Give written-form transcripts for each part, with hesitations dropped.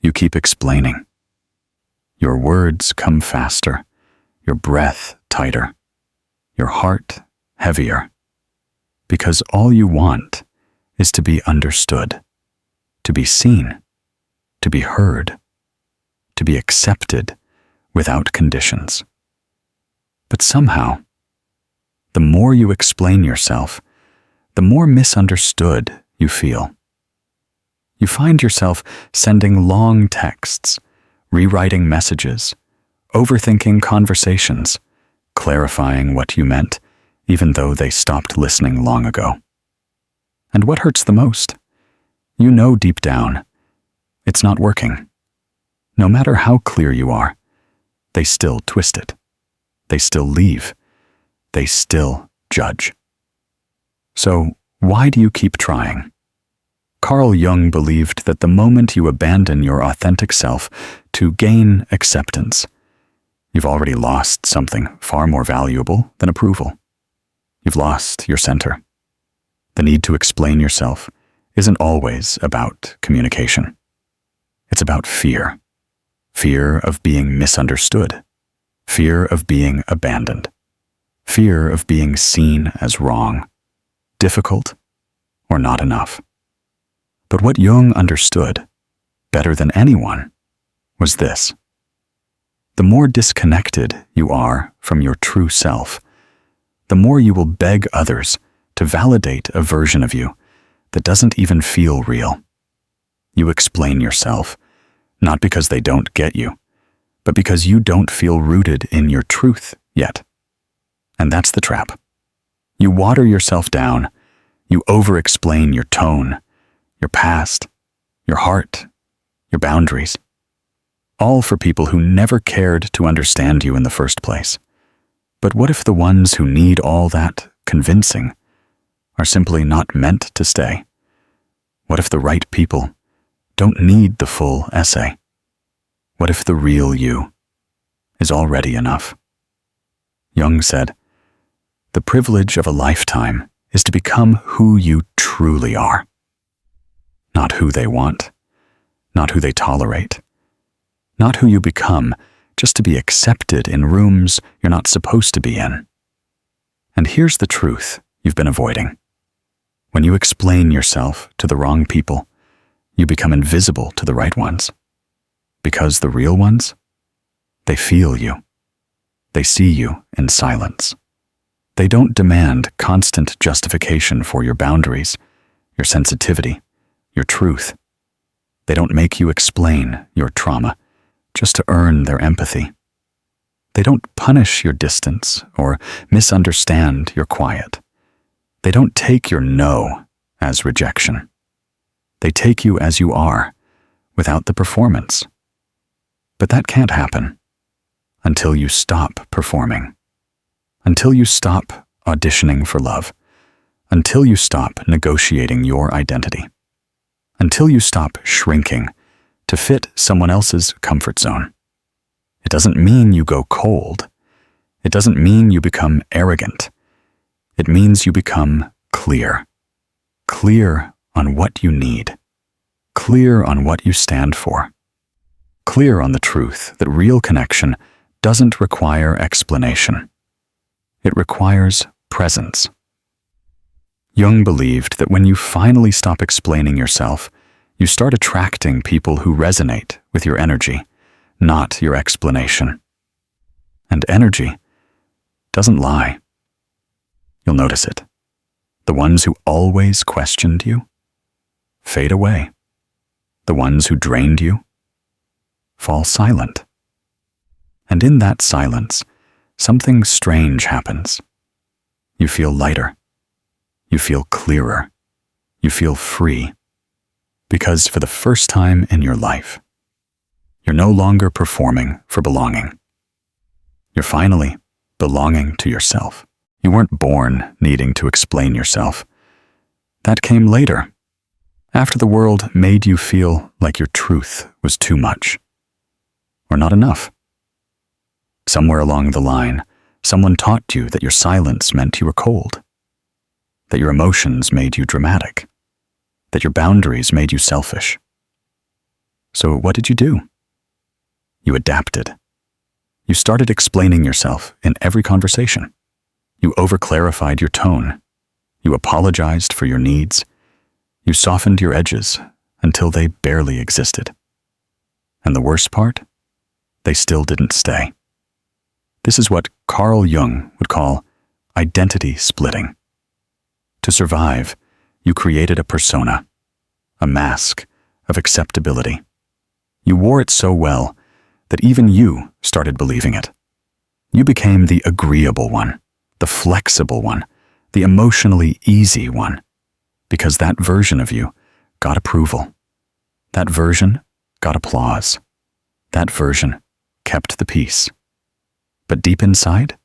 you keep explaining. Your words come faster, your breath tighter, your heart heavier, because all you want is to be understood, to be seen, to be heard, to be accepted without conditions. But somehow, the more you explain yourself, the more misunderstood you feel. You find yourself sending long texts, rewriting messages, overthinking conversations, clarifying what you meant, even though they stopped listening long ago. And what hurts the most? You know deep down, it's not working. No matter how clear you are, they still twist it. They still leave. They still judge. So why do you keep trying? Carl Jung believed that the moment you abandon your authentic self to gain acceptance, you've already lost something far more valuable than approval. You've lost your center. The need to explain yourself isn't always about communication. It's about fear. Fear of being misunderstood. Fear of being abandoned. Fear of being seen as wrong, difficult, or not enough. But what Jung understood, better than anyone, was this. The more disconnected you are from your true self, the more you will beg others to validate a version of you that doesn't even feel real. You explain yourself, not because they don't get you, but because you don't feel rooted in your truth yet. And that's the trap. You water yourself down, you over-explain your tone, your past, your heart, your boundaries, all for people who never cared to understand you in the first place. But what if the ones who need all that convincing are simply not meant to stay? What if the right people don't need the full essay? What if the real you is already enough? Jung said, "The privilege of a lifetime is to become who you truly are. Not who they want, not who they tolerate, not who you become just to be accepted in rooms you're not supposed to be in." And here's the truth you've been avoiding. When you explain yourself to the wrong people, you become invisible to the right ones. Because the real ones, they feel you. They see you in silence. They don't demand constant justification for your boundaries, your sensitivity, your truth. They don't make you explain your trauma just to earn their empathy. They don't punish your distance or misunderstand your quiet. They don't take your no as rejection. They take you as you are, without the performance. But that can't happen until you stop performing, until you stop auditioning for love, until you stop negotiating your identity, until you stop shrinking to fit someone else's comfort zone. It doesn't mean you go cold. It doesn't mean you become arrogant. It means you become clear. Clear on what you need. Clear on what you stand for. Clear on the truth that real connection doesn't require explanation. It requires presence. Jung believed that when you finally stop explaining yourself, you start attracting people who resonate with your energy, not your explanation. And energy doesn't lie. You'll notice it. The ones who always questioned you fade away. The ones who drained you fall silent. And in that silence, something strange happens. You feel lighter. You feel clearer. You feel free. Because for the first time in your life, you're no longer performing for belonging. You're finally belonging to yourself. You weren't born needing to explain yourself. That came later, after the world made you feel like your truth was too much, or not enough. Somewhere along the line, someone taught you that your silence meant you were cold, that your emotions made you dramatic, that your boundaries made you selfish. So what did you do? You adapted. You started explaining yourself in every conversation. You overclarified your tone. You apologized for your needs. You softened your edges until they barely existed. And the worst part? They still didn't stay. This is what Carl Jung would call identity splitting. To survive, you created a persona, a mask of acceptability. You wore it so well that even you started believing it. You became the agreeable one, the flexible one, the emotionally easy one, because that version of you got approval. That version got applause. That version kept the peace. But deep inside,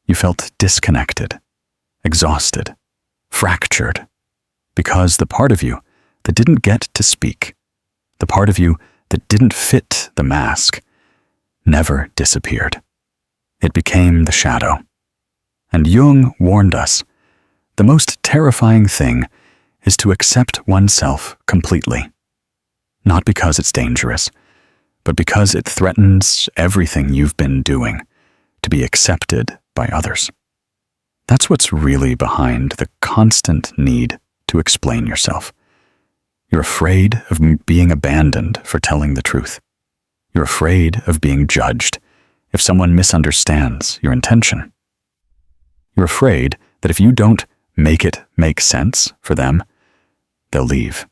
you felt disconnected, exhausted, fractured, because the part of you that didn't get to speak, the part of you that didn't fit the mask, never disappeared. It became the shadow. And Jung warned us, the most terrifying thing is to accept oneself completely. Not because it's dangerous, but because it threatens everything you've been doing to be accepted by others. That's what's really behind the constant need to explain yourself. You're afraid of being abandoned for telling the truth. You're afraid of being judged if someone misunderstands your intention. You're afraid that if you don't make it make sense for them, they'll leave.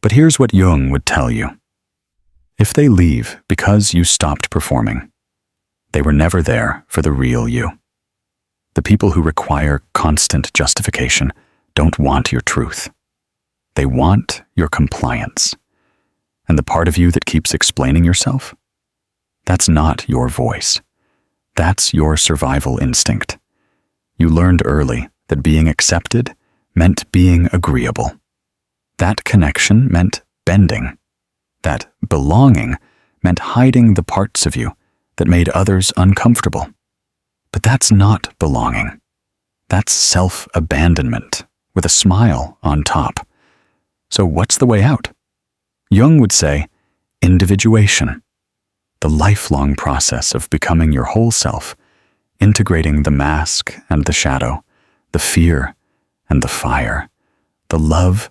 But here's what Jung would tell you. If they leave because you stopped performing, they were never there for the real you. The people who require constant justification don't want your truth. They want your compliance. And the part of you that keeps explaining yourself? That's not your voice. That's your survival instinct. You learned early that being accepted meant being agreeable. That connection meant bending. That belonging meant hiding the parts of you that made others uncomfortable. But that's not belonging. That's self-abandonment with a smile on top. So what's the way out? Jung would say, individuation, the lifelong process of becoming your whole self, integrating the mask and the shadow, the fear and the fire, the love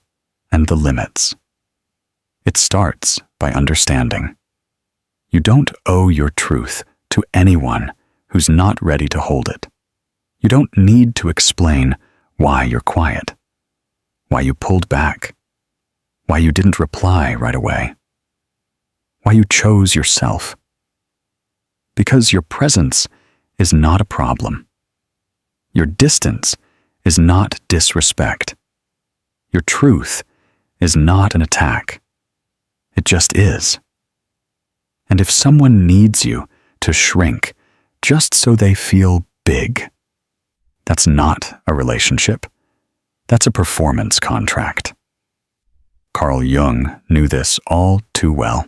and the limits. It starts by understanding. You don't owe your truth to anyone who's not ready to hold it. You don't need to explain why you're quiet, why you pulled back, why you didn't reply right away, why you chose yourself. Because your presence is not a problem. Your distance is not disrespect. Your truth is not an attack. It just is. And if someone needs you to shrink just so they feel big, that's not a relationship. That's a performance contract. Carl Jung knew this all too well.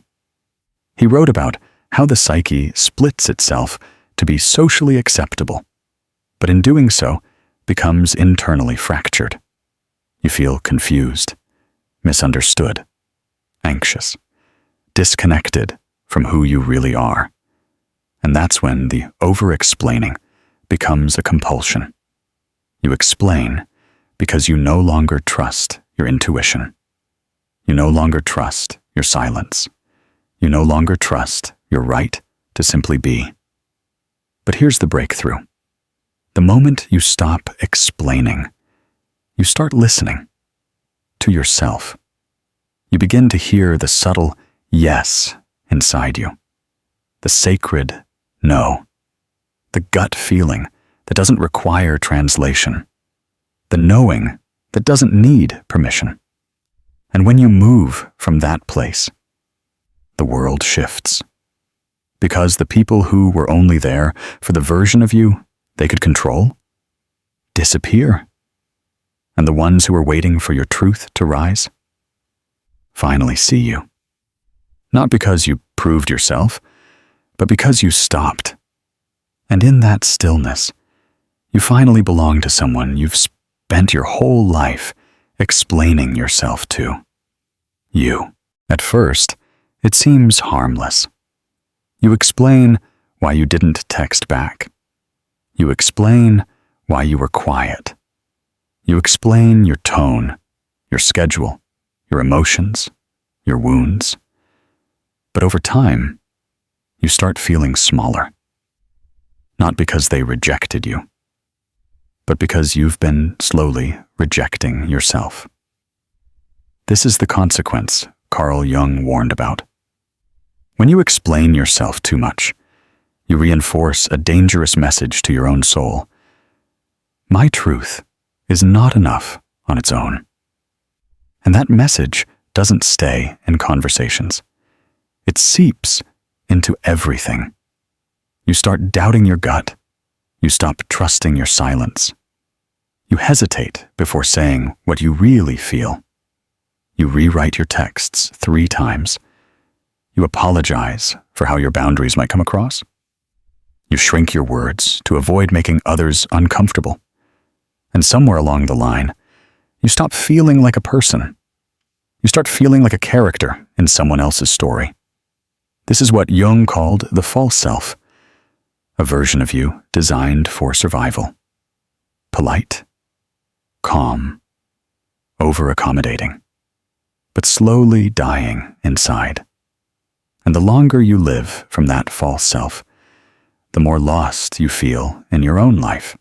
He wrote about how the psyche splits itself to be socially acceptable, but in doing so, becomes internally fractured. You feel confused, misunderstood, anxious, disconnected from who you really are. And that's when the over-explaining becomes a compulsion. You explain because you no longer trust your intuition. You no longer trust your silence. You no longer trust your right to simply be. But here's the breakthrough. The moment you stop explaining, you start listening to yourself. You begin to hear the subtle yes inside you, the sacred no, the gut feeling that doesn't require translation, the knowing that doesn't need permission. And when you move from that place, the world shifts. Because the people who were only there for the version of you they could control disappear. And the ones who were waiting for your truth to rise finally see you. Not because you proved yourself, but because you stopped. And in that stillness, you finally belong to someone you've spent your whole life explaining yourself to. You. At first, It seems harmless. You explain why you didn't text back. You explain why you were quiet. You explain your tone, your schedule, your emotions, your wounds. But over time, you start feeling smaller. Not because they rejected you, but because you've been slowly rejecting yourself. This is the consequence Carl Jung warned about. When you explain yourself too much, you reinforce a dangerous message to your own soul. My truth is not enough on its own. And that message doesn't stay in conversations. It seeps into everything. You start doubting your gut. You stop trusting your silence. You hesitate before saying what you really feel. You rewrite your texts 3 times. You apologize for how your boundaries might come across. You shrink your words to avoid making others uncomfortable. And somewhere along the line, you stop feeling like a person. You start feeling like a character in someone else's story. This is what Jung called the false self, a version of you designed for survival. Polite, calm, over-accommodating, but slowly dying inside. And the longer you live from that false self, the more lost you feel in your own life.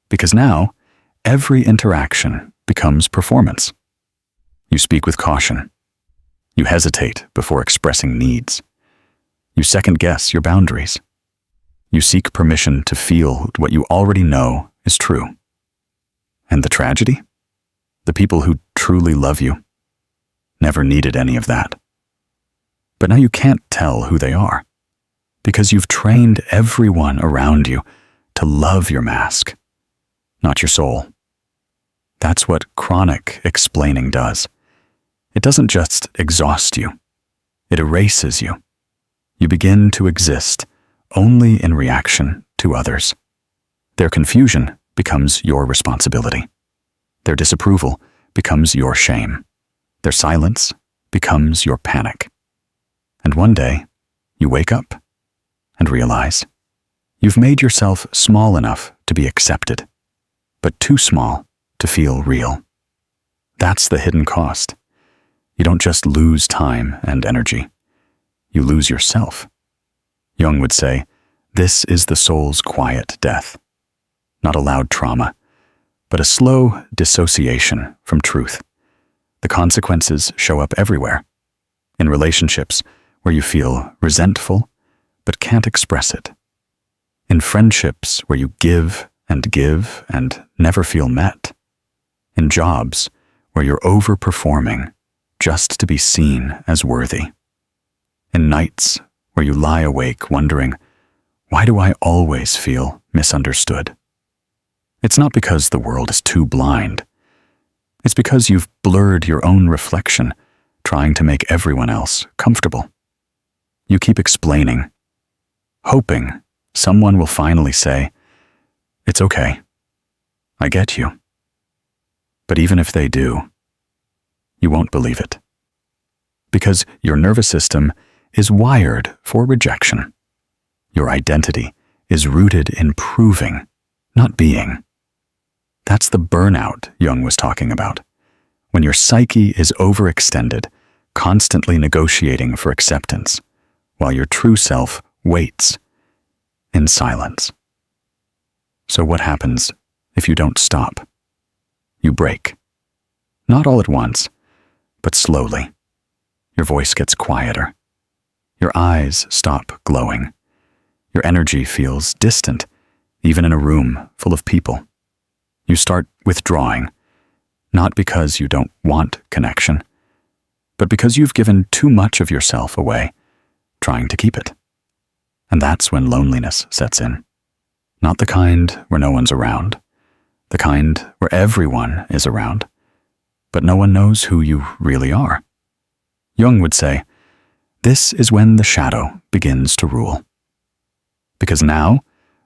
Because now, every interaction becomes performance. You speak with caution. You hesitate before expressing needs. You second-guess your boundaries. You seek permission to feel what you already know is true. And the tragedy? The people who truly love you never needed any of that. But now you can't tell who they are, because you've trained everyone around you to love your mask, not your soul. That's what chronic explaining does. It doesn't just exhaust you, it erases you. You begin to exist only in reaction to others. Their confusion becomes your responsibility. Their disapproval becomes your shame. Their silence becomes your panic. And one day, you wake up and realize you've made yourself small enough to be accepted, but too small to feel real. That's the hidden cost. You don't just lose time and energy. You lose yourself. Jung would say, this is the soul's quiet death. Not a loud trauma, but a slow dissociation from truth. The consequences show up everywhere. In relationships where you feel resentful, but can't express it. In friendships where you give and never feel met. In jobs where you're overperforming just to be seen as worthy. In nights where you lie awake wondering, why do I always feel misunderstood? It's not because the world is too blind. It's because you've blurred your own reflection, trying to make everyone else comfortable. You keep explaining, hoping someone will finally say, it's okay, I get you. But even if they do, you won't believe it. Because your nervous system is wired for rejection. Your identity is rooted in proving, not being. That's the burnout Jung was talking about. When your psyche is overextended, constantly negotiating for acceptance, while your true self waits in silence. So what happens if you don't stop? You break. Not all at once, but slowly. Your voice gets quieter. Your eyes stop glowing. Your energy feels distant, even in a room full of people. You start withdrawing, not because you don't want connection, but because you've given too much of yourself away, trying to keep it. And that's when loneliness sets in. Not the kind where no one's around, the kind where everyone is around, but no one knows who you really are. Jung would say, this is when the shadow begins to rule. Because now,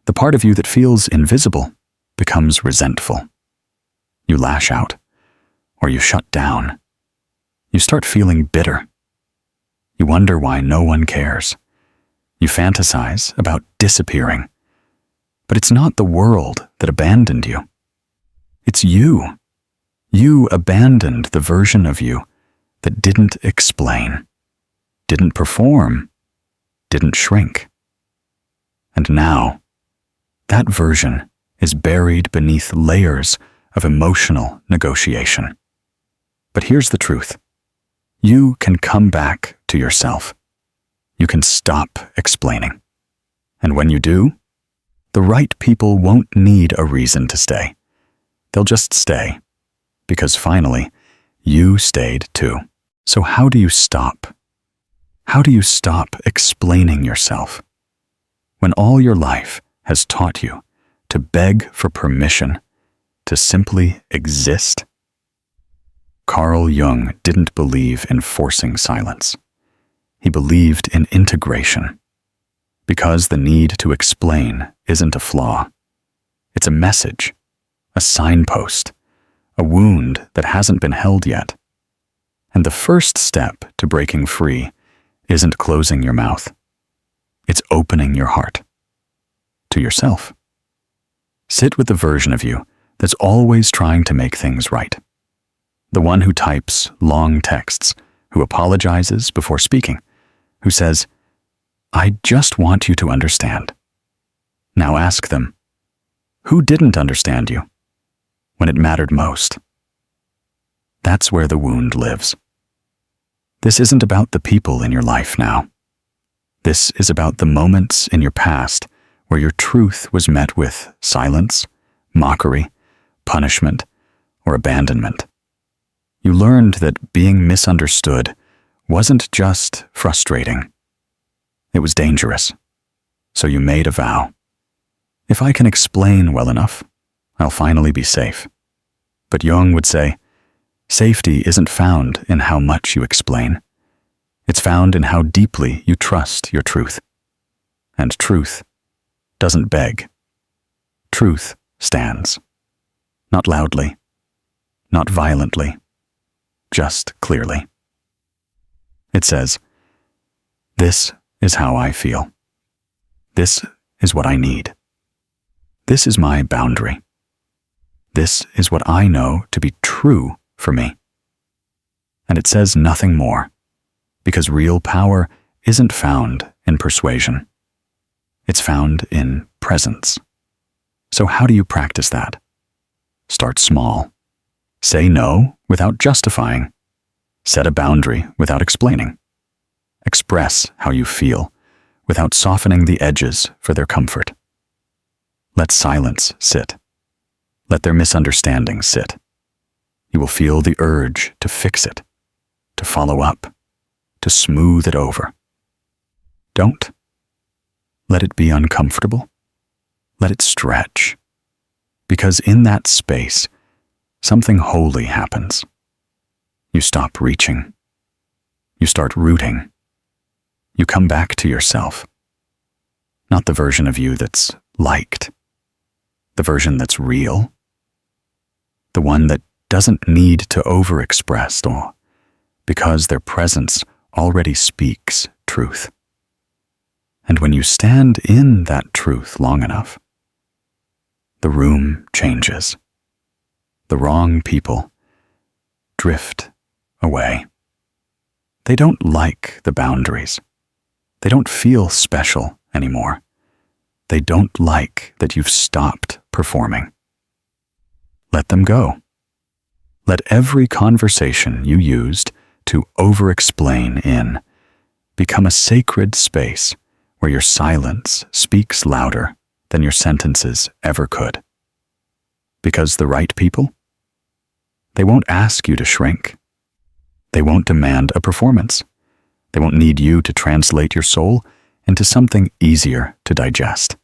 the part of you that feels invisible becomes resentful. You lash out, or you shut down. You start feeling bitter. You wonder why no one cares. You fantasize about disappearing. But it's not the world that abandoned you. It's you. You abandoned the version of you that didn't explain, didn't perform, didn't shrink. And now, that version is buried beneath layers of emotional negotiation. But here's the truth. You can come back to yourself. You can stop explaining. And when you do, the right people won't need a reason to stay. They'll just stay, because finally, you stayed too. So how do you stop? How do you stop explaining yourself? When all your life has taught you to beg for permission to simply exist? Carl Jung didn't believe in forcing silence. He believed in integration. Because the need to explain isn't a flaw. It's a message, a signpost, a wound that hasn't been held yet. And the first step to breaking free isn't closing your mouth. It's opening your heart to yourself. Sit with the version of you that's always trying to make things right. The one who types long texts, who apologizes before speaking, who says, "I just want you to understand." Now ask them, who didn't understand you when it mattered most? That's where the wound lives. This isn't about the people in your life now. This is about the moments in your past where your truth was met with silence, mockery, punishment, or abandonment. You learned that being misunderstood wasn't just frustrating. It was dangerous. So you made a vow. If I can explain well enough, I'll finally be safe. But Jung would say, safety isn't found in how much you explain. It's found in how deeply you trust your truth. And truth doesn't beg. Truth stands. Not loudly, not violently, just clearly. It says, "This is how I feel. This is what I need. This is my boundary. This is what I know to be true for me." And it says nothing more, because real power isn't found in persuasion. It's found in presence. So how do you practice that? Start small. Say no without justifying. Set a boundary without explaining. Express how you feel without softening the edges for their comfort. Let silence sit. Let their misunderstanding sit. You will feel the urge to fix it, to follow up, to smooth it over. Don't. Let it be uncomfortable. Let it stretch. Because in that space, something holy happens. You stop reaching. You start rooting. You come back to yourself. Not the version of you that's liked. The version that's real. The one that doesn't need to overexpress, or because their presence already speaks truth. And when you stand in that truth long enough, the room changes. The wrong people drift away. They don't like the boundaries. They don't feel special anymore. They don't like that you've stopped performing. Let them go. Let every conversation you used to over-explain in become a sacred space where your silence speaks louder than your sentences ever could. Because the right people, they won't ask you to shrink. They won't demand a performance. They won't need you to translate your soul into something easier to digest.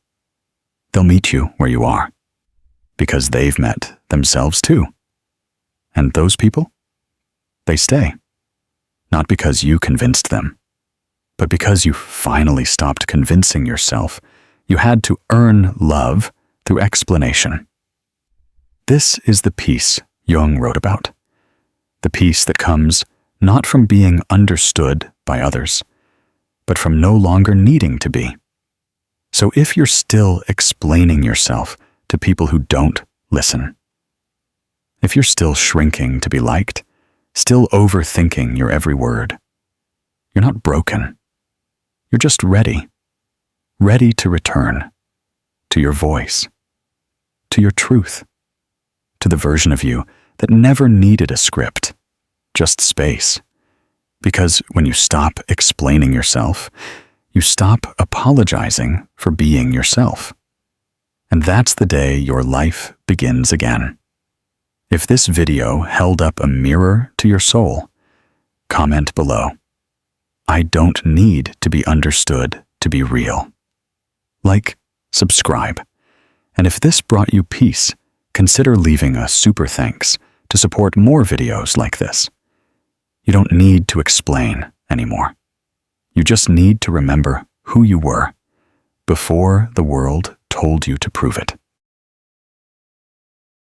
They'll meet you where you are, because they've met themselves too. And those people, they stay. Not because you convinced them, but because you finally stopped convincing yourself you had to earn love through explanation. This is the peace Jung wrote about. The peace that comes not from being understood by others, but from no longer needing to be. So if you're still explaining yourself to people who don't listen, if you're still shrinking to be liked, still overthinking your every word, you're not broken. You're just ready to return to your voice, to your truth, to the version of you that never needed a script, just space. Because when you stop explaining yourself, you stop apologizing for being yourself. And that's the day your life begins again. If this video held up a mirror to your soul, comment below. I don't need to be understood to be real. Like, subscribe. And if this brought you peace, consider leaving a super thanks to support more videos like this. You don't need to explain anymore. You just need to remember who you were before the world told you to prove it.